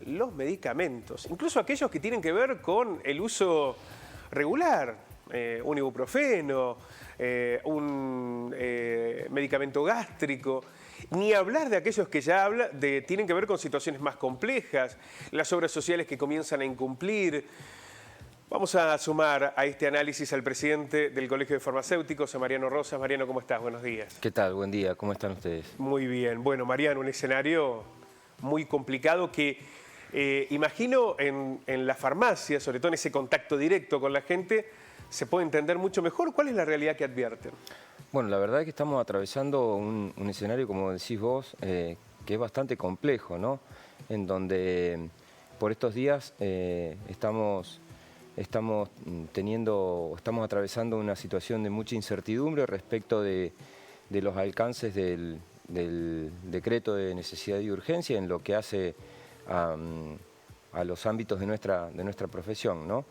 los medicamentos, incluso aquellos que tienen que ver con el uso regular, un ibuprofeno, un medicamento gástrico, ni hablar de aquellos que ya tienen que ver con situaciones más complejas, las obras sociales que comienzan a incumplir. Vamos a sumar a este análisis al presidente del Colegio de Farmacéuticos, a Mariano Rosas. Mariano, ¿cómo estás? Buenos días. ¿Qué tal? Buen día. ¿Cómo están ustedes? Muy bien. Bueno, Mariano, un escenario muy complicado que imagino en la farmacia, sobre todo en ese contacto directo con la gente, se puede entender mucho mejor. ¿Cuál es la realidad que advierten? Bueno, la verdad es que estamos atravesando un escenario, como decís vos, que es bastante complejo, ¿no? En donde por estos días estamos atravesando una situación de mucha incertidumbre respecto de los alcances del decreto de necesidad y urgencia en lo que hace a los ámbitos de nuestra profesión, ¿no?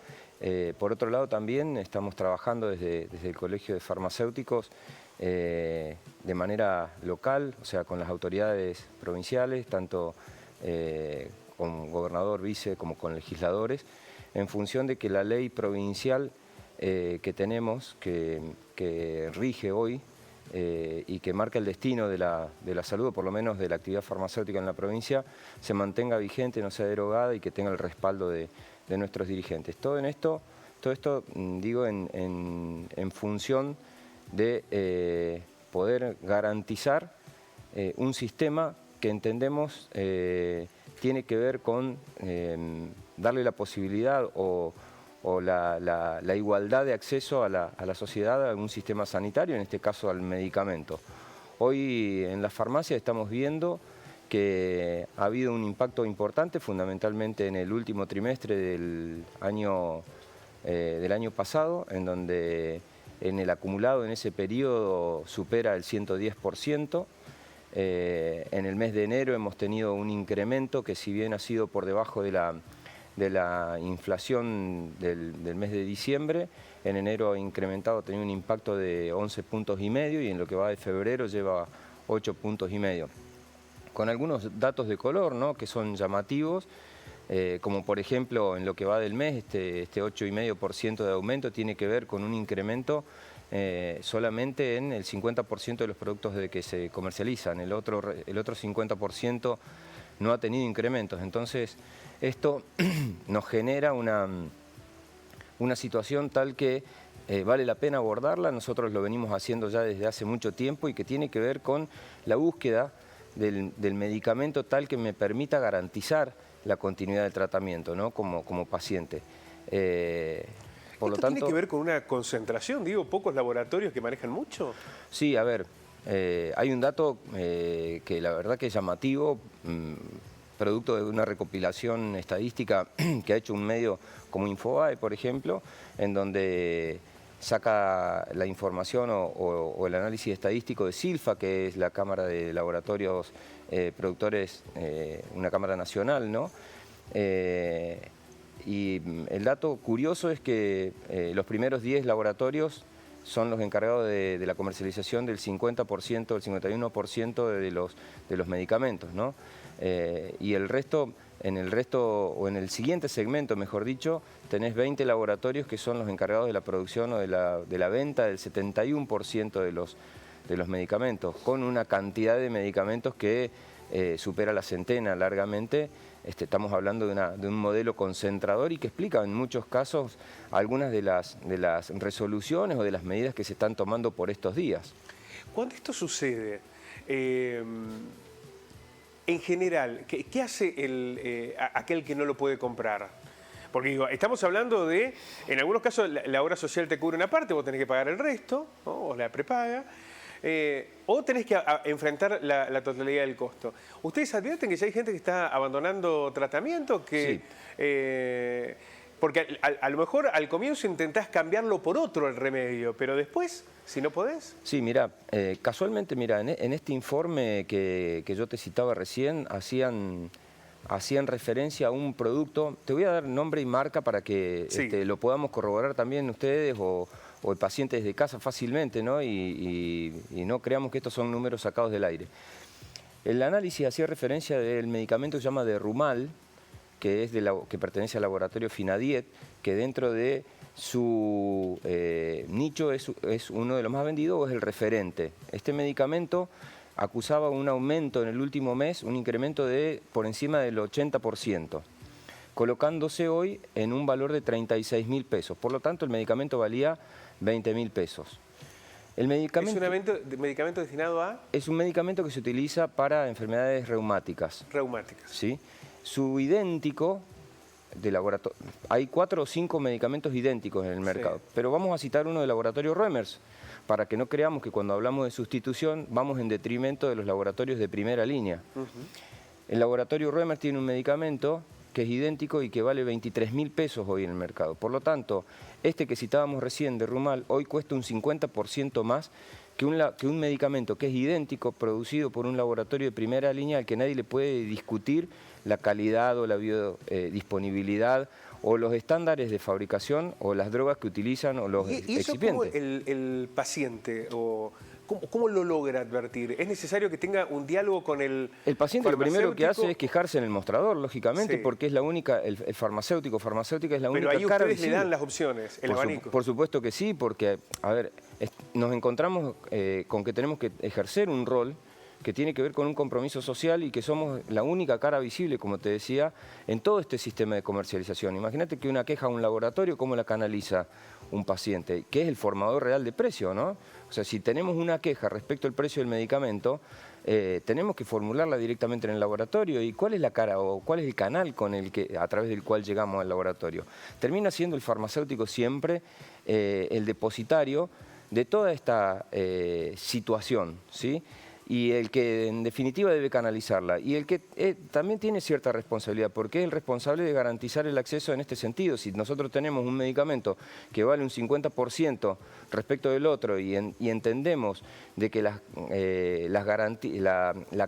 Por otro lado, también estamos trabajando desde el Colegio de Farmacéuticos de manera local, o sea, con las autoridades provinciales, tanto con gobernador, vice, como con legisladores, en función de que la ley provincial que tenemos, que rige hoy y que marca el destino de la salud, o por lo menos de la actividad farmacéutica en la provincia, se mantenga vigente, no sea derogada y que tenga el respaldo de nuestros dirigentes. Todo esto, digo, en función de poder garantizar un sistema que entendemos tiene que ver con darle la posibilidad o la igualdad de acceso a la sociedad a un sistema sanitario, en este caso al medicamento. Hoy en la farmacia estamos viendo que ha habido un impacto importante, fundamentalmente en el último trimestre del año pasado, en donde en el acumulado en ese periodo supera el 110%. En el mes de enero hemos tenido un incremento que, si bien ha sido por debajo de la inflación del mes de diciembre, en enero ha incrementado, ha tenido un impacto de 11,5 puntos y en lo que va de febrero lleva 8,5 puntos. Con algunos datos de color, ¿no?, que son llamativos, como por ejemplo en lo que va del mes, este 8,5% de aumento tiene que ver con un incremento solamente en el 50% de los productos que se comercializan. El otro 50% no ha tenido incrementos. Entonces esto nos genera una situación tal que vale la pena abordarla. Nosotros lo venimos haciendo ya desde hace mucho tiempo y que tiene que ver con la búsqueda del medicamento tal que me permita garantizar la continuidad del tratamiento, ¿no?, como paciente. Por lo tanto, ¿tiene que ver con una concentración? Digo, pocos laboratorios que manejan mucho. Sí, a ver, hay un dato que la verdad que es llamativo, producto de una recopilación estadística que ha hecho un medio como Infobae, por ejemplo, en donde saca la información o el análisis estadístico de Silfa, que es la Cámara de Laboratorios Productores, una cámara nacional, ¿no? Y el dato curioso es que los primeros 10 laboratorios son los encargados de la comercialización del 50%, del 51% de los medicamentos, ¿no? Y el resto, en el siguiente segmento, mejor dicho, tenés 20 laboratorios que son los encargados de la producción o de la venta del 71% de los medicamentos, con una cantidad de medicamentos que supera la centena largamente. Estamos hablando de un modelo concentrador y que explica en muchos casos algunas de las resoluciones o de las medidas que se están tomando por estos días. Cuando esto sucede, en general, ¿qué hace aquel que no lo puede comprar? Porque digo, estamos hablando de, en algunos casos la obra social te cubre una parte, vos tenés que pagar el resto, ¿no?, o la prepaga. O tenés que enfrentar la totalidad del costo. ¿Ustedes advierten que ya hay gente que está abandonando tratamiento? Sí. Porque a lo mejor al comienzo intentás cambiarlo por otro el remedio, pero después, si no podés... Sí, mira, casualmente, mira, en este informe que yo te citaba recién, hacían referencia a un producto. Te voy a dar nombre y marca para que sí, lo podamos corroborar también ustedes o el paciente desde casa fácilmente, ¿no? Y no creamos que estos son números sacados del aire. El análisis hacía referencia del medicamento que se llama Derrumal, que pertenece al laboratorio Finadiet, que dentro de su nicho es uno de los más vendidos o es el referente. Este medicamento acusaba un aumento en el último mes, un incremento de por encima del 80%, colocándose hoy en un valor de 36.000 pesos. Por lo tanto, el medicamento valía 20.000 pesos. El medicamento, ¿Es un medicamento destinado a? Es un medicamento que se utiliza para enfermedades reumáticas. Reumáticas. ¿Sí? Su idéntico de laboratorio, hay 4 o 5 medicamentos idénticos en el mercado, sí, pero vamos a citar uno del laboratorio Reumers, para que no creamos que cuando hablamos de sustitución vamos en detrimento de los laboratorios de primera línea. El laboratorio Reumers tiene un medicamento que es idéntico y que vale 23.000 pesos hoy en el mercado. Por lo tanto, este que citábamos recién de Rumal hoy cuesta un 50% más que un medicamento que es idéntico, producido por un laboratorio de primera línea al que nadie le puede discutir la calidad o la biodisponibilidad o los estándares de fabricación o las drogas que utilizan o los excipientes. ¿Y eso cómo el paciente o cómo lo logra advertir? ¿Es necesario que tenga un diálogo con el paciente? Lo primero que hace es quejarse en el mostrador, lógicamente, sí, porque es la única, el farmacéutica es la única cara visible. Pero ahí ustedes le dan las opciones, el abanico. Por supuesto que sí, porque, a ver, nos encontramos con que tenemos que ejercer un rol que tiene que ver con un compromiso social y que somos la única cara visible, como te decía, en todo este sistema de comercialización. Imagínate que una queja a un laboratorio, ¿cómo la canaliza un paciente? Que es el formador real de precio, ¿no? O sea, si tenemos una queja respecto al precio del medicamento, tenemos que formularla directamente en el laboratorio. ¿Y cuál es la cara o cuál es el canal a través del cual llegamos al laboratorio? Termina siendo el farmacéutico siempre el depositario de toda esta situación, ¿sí? Y el que en definitiva debe canalizarla, y el que también tiene cierta responsabilidad, porque es el responsable de garantizar el acceso en este sentido. Si nosotros tenemos un medicamento que vale un 50% respecto del otro y entendemos de que la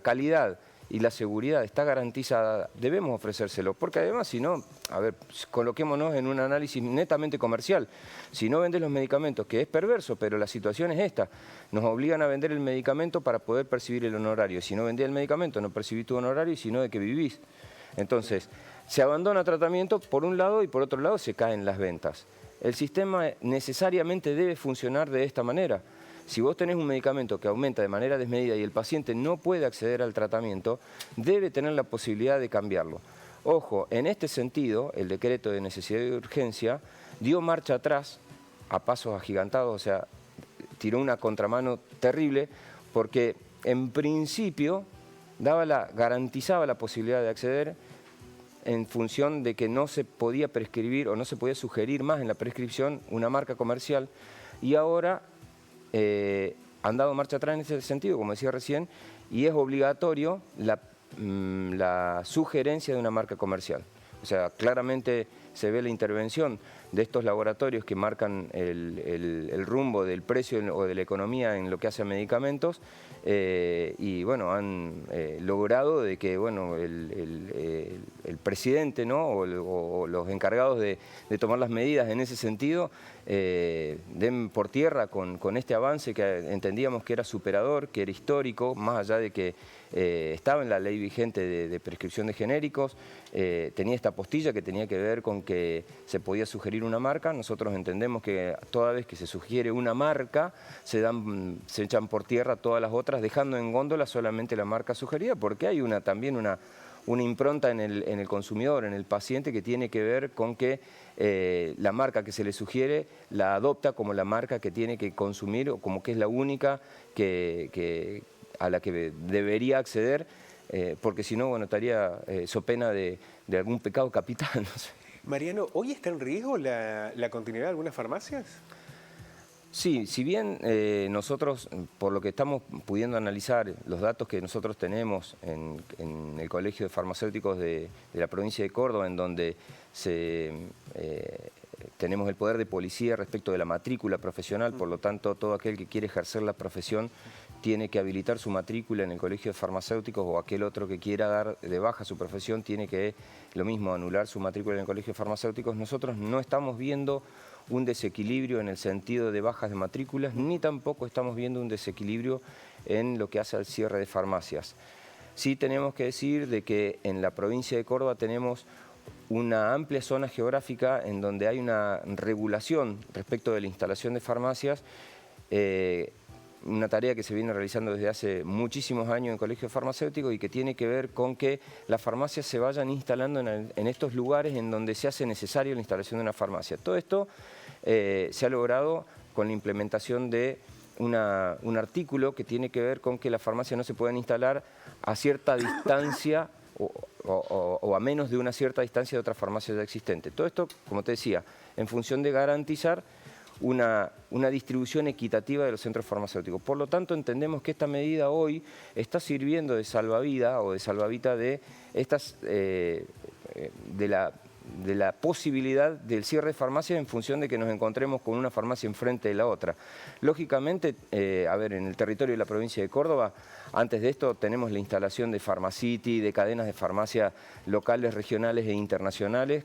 calidad y la seguridad está garantizada, debemos ofrecérselo, porque además, si no, a ver, coloquémonos en un análisis netamente comercial. Si no vendes los medicamentos, que es perverso, pero la situación es esta, nos obligan a vender el medicamento para poder percibir el honorario. Si no vendés el medicamento, no percibís tu honorario y si no, ¿de qué vivís? Entonces, se abandona tratamiento por un lado y por otro lado se caen las ventas. El sistema necesariamente debe funcionar de esta manera. Si vos tenés un medicamento que aumenta de manera desmedida y el paciente no puede acceder al tratamiento, debe tener la posibilidad de cambiarlo. Ojo, en este sentido, el decreto de necesidad y urgencia dio marcha atrás a pasos agigantados, o sea, tiró una contramano terrible, porque en principio garantizaba la posibilidad de acceder en función de que no se podía prescribir o no se podía sugerir más en la prescripción una marca comercial, y ahora han dado marcha atrás en ese sentido, como decía recién, y es obligatorio la sugerencia de una marca comercial. O sea, claramente se ve la intervención de estos laboratorios que marcan el rumbo del precio o de la economía en lo que hace a medicamentos, y bueno, han logrado de que bueno, el presidente, ¿no? o los encargados de tomar las medidas en ese sentido den por tierra con este avance que entendíamos que era superador, que era histórico, más allá de que estaba en la ley vigente de prescripción de genéricos, tenía esta postilla que tenía que ver con que se podía sugerir una marca. Nosotros entendemos que toda vez que se sugiere una marca, se echan por tierra todas las otras, dejando en góndola solamente la marca sugerida, porque hay también una impronta en el consumidor, en el paciente, que tiene que ver con que la marca que se le sugiere la adopta como la marca que tiene que consumir o como que es la única a la que debería acceder, porque si no, bueno, estaría so pena de algún pecado capital. No sé. Mariano, ¿hoy está en riesgo la continuidad de algunas farmacias? Sí, si bien nosotros, por lo que estamos pudiendo analizar, los datos que nosotros tenemos en el Colegio de Farmacéuticos de la provincia de Córdoba, en donde tenemos el poder de policía respecto de la matrícula profesional, por lo tanto, todo aquel que quiere ejercer la profesión tiene que habilitar su matrícula en el Colegio de Farmacéuticos, o aquel otro que quiera dar de baja su profesión tiene que, lo mismo, anular su matrícula en el Colegio de Farmacéuticos. Nosotros no estamos viendo un desequilibrio en el sentido de bajas de matrículas, ni tampoco estamos viendo un desequilibrio en lo que hace al cierre de farmacias. Sí tenemos que decir de que en la provincia de Córdoba tenemos una amplia zona geográfica en donde hay una regulación respecto de la instalación de farmacias, una tarea que se viene realizando desde hace muchísimos años en colegios farmacéuticos y que tiene que ver con que las farmacias se vayan instalando en estos lugares en donde se hace necesario la instalación de una farmacia. Todo esto se ha logrado con la implementación de un artículo que tiene que ver con que las farmacias no se pueden instalar a cierta distancia o a menos de una cierta distancia de otras farmacias ya existentes. Todo esto, como te decía, en función de garantizar una distribución equitativa de los centros farmacéuticos. Por lo tanto, entendemos que esta medida hoy está sirviendo de salvavidas o de salvavita de la posibilidad del cierre de farmacias en función de que nos encontremos con una farmacia enfrente de la otra. Lógicamente, en el territorio de la provincia de Córdoba, antes de esto tenemos la instalación de Pharmacity, de cadenas de farmacia locales, regionales e internacionales,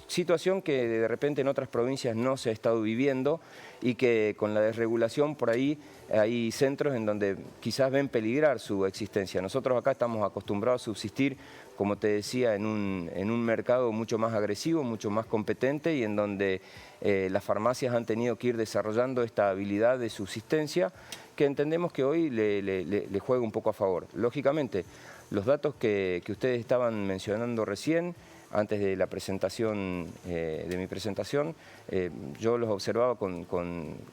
situación que de repente en otras provincias no se ha estado viviendo y que con la desregulación por ahí hay centros en donde quizás ven peligrar su existencia. Nosotros acá estamos acostumbrados a subsistir, como te decía, en un mercado mucho más agresivo, mucho más competente y en donde las farmacias han tenido que ir desarrollando esta habilidad de subsistencia que entendemos que hoy le juega un poco a favor. Lógicamente, los datos que ustedes estaban mencionando recién, antes de la presentación, de mi presentación, yo los observaba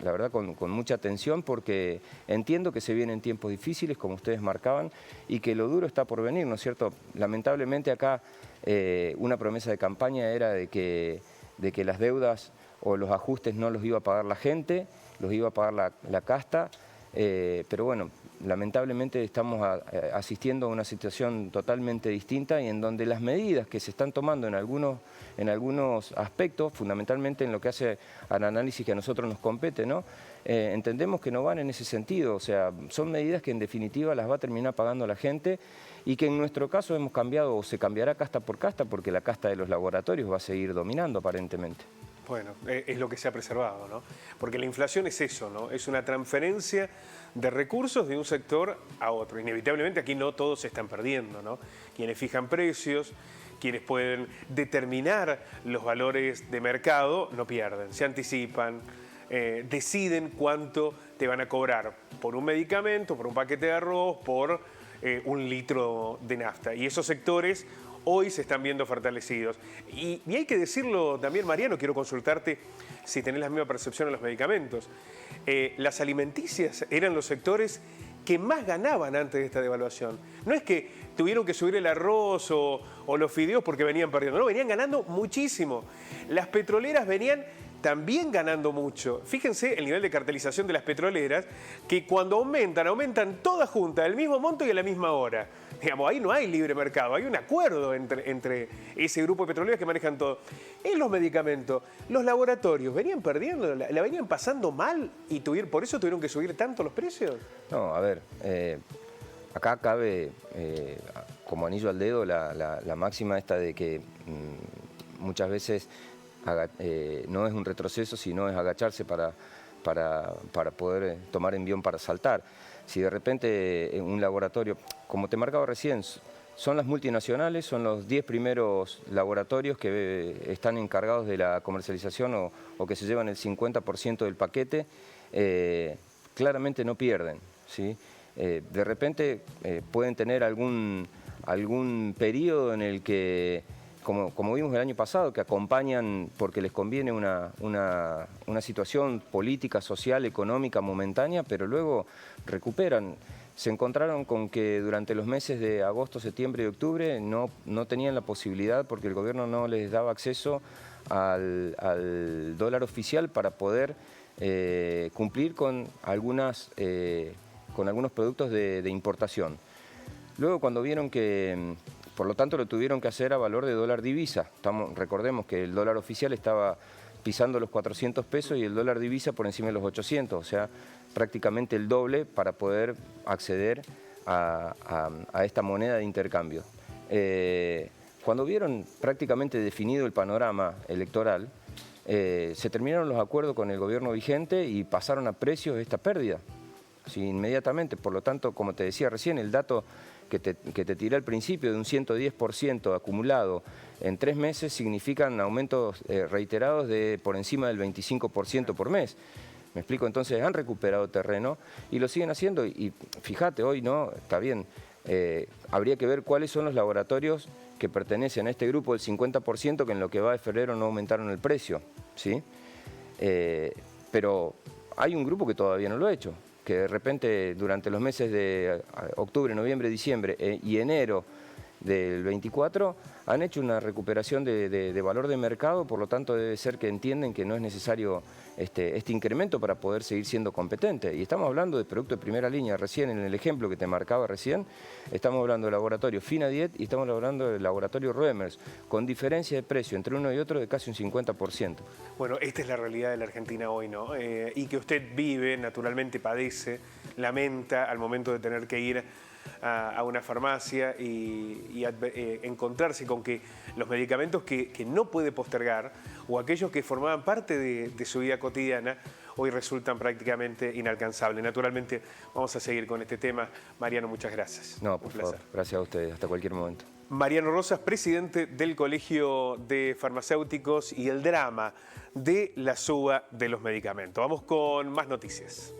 la verdad, con mucha atención porque entiendo que se vienen tiempos difíciles, como ustedes marcaban, y que lo duro está por venir, ¿no es cierto? Lamentablemente acá una promesa de campaña era de que las deudas o los ajustes no los iba a pagar la gente, los iba a pagar la casta, pero bueno, lamentablemente estamos asistiendo a una situación totalmente distinta y en donde las medidas que se están tomando en algunos aspectos, fundamentalmente en lo que hace al análisis que a nosotros nos compete, ¿no? Entendemos que no van en ese sentido, o sea, son medidas que en definitiva las va a terminar pagando la gente y que en nuestro caso hemos cambiado o se cambiará casta por casta porque la casta de los laboratorios va a seguir dominando aparentemente. Bueno, es lo que se ha preservado, ¿no? Porque la inflación es eso, ¿no? Es una transferencia de recursos de un sector a otro. Inevitablemente aquí no todos se están perdiendo, ¿no? Quienes fijan precios, quienes pueden determinar los valores de mercado, no pierden, se anticipan, deciden cuánto te van a cobrar por un medicamento, por un paquete de arroz, por un litro de nafta. Y esos sectores hoy se están viendo fortalecidos. Y hay que decirlo también, Mariano, quiero consultarte si tenés la misma percepción en los medicamentos. Las alimenticias eran los sectores que más ganaban antes de esta devaluación. No es que tuvieron que subir el arroz o los fideos porque venían perdiendo, no, venían ganando muchísimo. Las petroleras venían también ganando mucho. Fíjense el nivel de cartelización de las petroleras, que cuando aumentan todas juntas, el mismo monto y a la misma hora. Digamos, ahí no hay libre mercado, hay un acuerdo entre ese grupo de petroleras que manejan todo. En los medicamentos, los laboratorios venían perdiendo, la venían pasando mal y por eso tuvieron que subir tanto los precios. No, a ver, acá cabe como anillo al dedo la máxima esta de que muchas veces no es un retroceso, sino es agacharse para poder tomar envión para saltar. Si de repente un laboratorio, como te marcaba recién, son las multinacionales, son los 10 primeros laboratorios que están encargados de la comercialización o que se llevan el 50% del paquete, claramente no pierden, ¿sí? De repente pueden tener algún periodo en el que, como vimos el año pasado, que acompañan porque les conviene una situación política, social, económica, momentánea, pero luego recuperan. Se encontraron con que durante los meses de agosto, septiembre y octubre no tenían la posibilidad porque el gobierno no les daba acceso al dólar oficial para poder cumplir con algunos productos de importación. Luego cuando vieron que, por lo tanto, lo tuvieron que hacer a valor de dólar divisa. Recordemos que el dólar oficial estaba pisando los 400 pesos y el dólar divisa por encima de los 800, o sea, prácticamente el doble para poder acceder a esta moneda de intercambio. Cuando vieron prácticamente definido el panorama electoral, se terminaron los acuerdos con el gobierno vigente y pasaron a precios esta pérdida, ¿sí? Inmediatamente. Por lo tanto, como te decía recién, el dato que te tiré al principio de un 110% acumulado en 3 meses significan aumentos reiterados de por encima del 25% por mes. ¿Me explico? Entonces han recuperado terreno y lo siguen haciendo. Y fíjate, hoy no, está bien, habría que ver cuáles son los laboratorios que pertenecen a este grupo del 50% que en lo que va de febrero no aumentaron el precio, ¿sí? Pero hay un grupo que todavía no lo ha hecho, que de repente durante los meses de octubre, noviembre, diciembre y enero del 24 han hecho una recuperación de valor de mercado, por lo tanto debe ser que entienden que no es necesario este incremento para poder seguir siendo competente. Y estamos hablando de productos de primera línea. Recién en el ejemplo que te marcaba recién, estamos hablando del laboratorio Finadiet y estamos hablando del laboratorio Roemers, con diferencia de precio entre uno y otro de casi un 50%. Bueno, esta es la realidad de la Argentina hoy, ¿no? Y que usted vive, naturalmente padece, lamenta al momento de tener que ir a una farmacia y encontrarse con que los medicamentos que no puede postergar o aquellos que formaban parte de su vida cotidiana hoy resultan prácticamente inalcanzables. Naturalmente vamos a seguir con este tema. Mariano, muchas gracias. No, por favor, gracias a ustedes, hasta cualquier momento. Mariano Rosas, presidente del Colegio de Farmacéuticos, y el drama de la suba de los medicamentos. Vamos con más noticias.